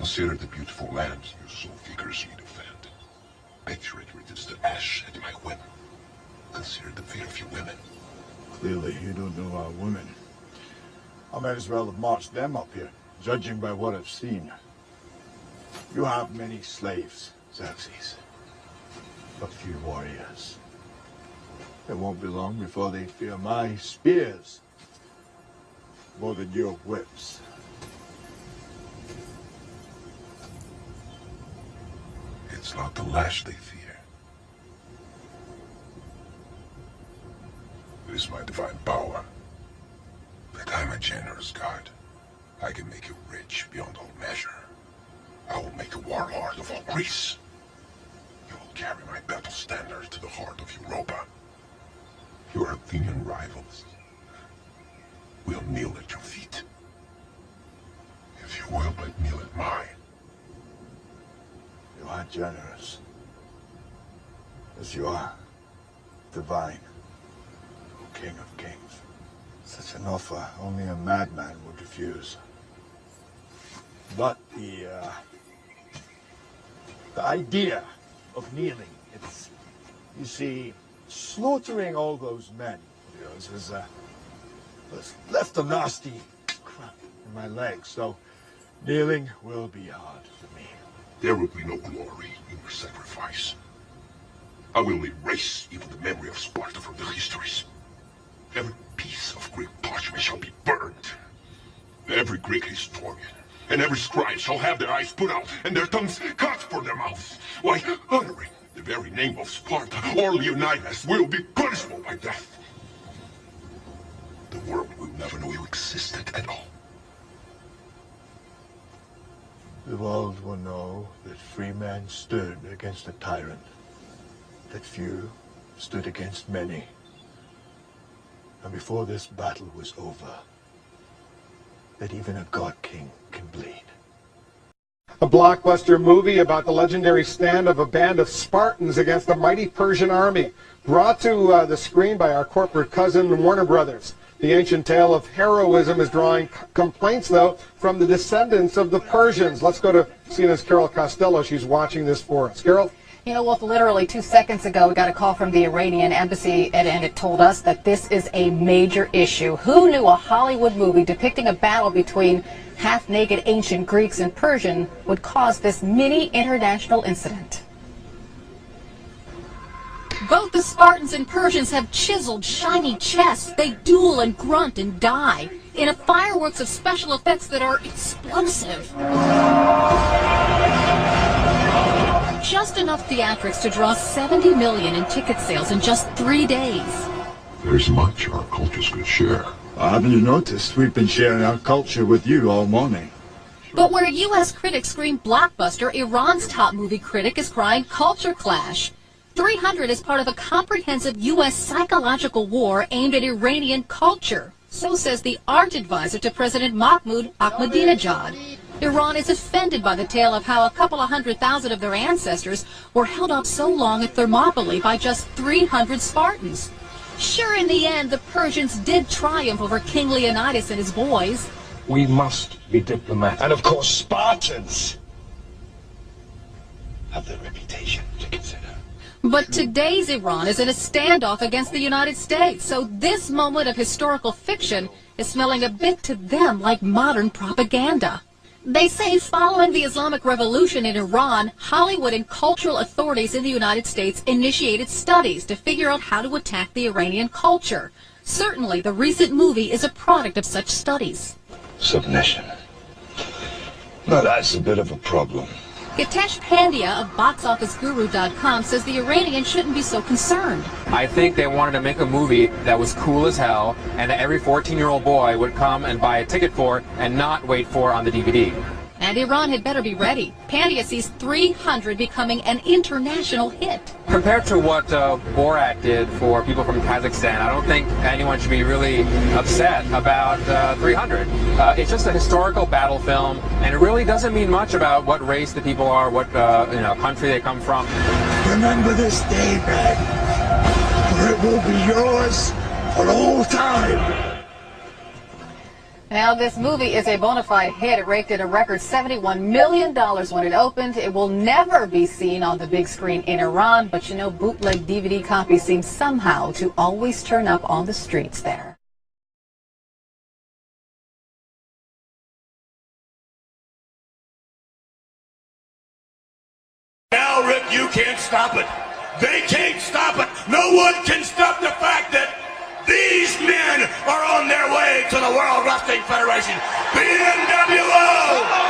Consider the beautiful land you so vigorously defend. Picture it reduced to ash at my whim. Consider the fate of your women. Clearly, you don't know our women. I might as well have marched them up here, judging by what I've seen. You have many slaves, Xerxes, but few warriors. It won't be long before they fear my spears more than your whips. It's not the lash they fear. It is my divine power. That I'm a generous God. I can make you rich beyond all measure. I will make a warlord of all Greece. You will carry my battle standard to the heart of Europa. Your Athenian rivals will kneel at your feet. If you will but kneel at mine. You are generous, as you are divine, O King of Kings. Such an offer only a madman would refuse. But the idea of kneeling, it's, you see, slaughtering all those men of yours has left a nasty cramp in my legs, so kneeling will be hard for me. There will be no glory in your sacrifice. I will erase even the memory of Sparta from the histories. Every piece of Greek parchment shall be burned. Every Greek historian and every scribe shall have their eyes put out and their tongues cut from their mouths. Why, honoring the very name of Sparta or Leonidas will be punishable by death. The world will never know you existed at all. The world will know that free men stood against a tyrant, that few stood against many. And before this battle was over, that even a god-king can bleed. A blockbuster movie about the legendary stand of a band of Spartans against the mighty Persian army, brought to the screen by our corporate cousin Warner Brothers. The ancient tale of heroism is drawing complaints, though, from the descendants of the Persians. Let's go to CNN's Carol Costello. She's watching this for us. Carol? You know, Wolf, literally 2 seconds ago, we got a call from the Iranian embassy, and it told us that this is a major issue. Who knew a Hollywood movie depicting a battle between half-naked ancient Greeks and Persian would cause this mini international incident? Both the Spartans and Persians have chiseled, shiny chests. They duel and grunt and die in a fireworks of special effects that are explosive. Just enough theatrics to draw 70 million in ticket sales in just 3 days. There's much our cultures could share. Haven't you noticed? We've been sharing our culture with you all morning. But where U.S. critics scream blockbuster, Iran's top movie critic is crying culture clash. 300 is part of a comprehensive U.S. psychological war aimed at Iranian culture. So says the art advisor to President Mahmoud Ahmadinejad. Iran is offended by the tale of how a couple of 100,000 of their ancestors were held up so long at Thermopylae by just 300 Spartans. Sure, in the end, the Persians did triumph over King Leonidas and his boys. We must be diplomatic. And of course, Spartans have their reputation to consider. But today's Iran is in a standoff against the United States, so this moment of historical fiction is smelling a bit to them like modern propaganda. They say following the Islamic Revolution in Iran, Hollywood and cultural authorities in the United States initiated studies to figure out how to attack the Iranian culture. Certainly, the recent movie is a product of such studies. Submission. Now that's a bit of a problem. Hitesh Pandya of BoxOfficeGuru.com says the Iranians shouldn't be so concerned. I think they wanted to make a movie that was cool as hell and that every 14-year-old boy would come and buy a ticket for and not wait for on the DVD. And Iran had better be ready. Pandya sees 300 becoming an international hit. Compared to what Borat did for people from Kazakhstan, I don't think anyone should be really upset about 300. It's just a historical battle film, and it really doesn't mean much about what race the people are, what country they come from. Remember this day, man, for it will be yours for all time. Now, this movie is a bona fide hit. It raked in a record $71 million when it opened. It will never be seen on the big screen in Iran, but you know, bootleg DVD copies seem somehow to always turn up on the streets there. Now, Rick, you can't stop it. They can't stop it. No one can stop the fact that these men are on their way to the World Wrestling Federation. The NWO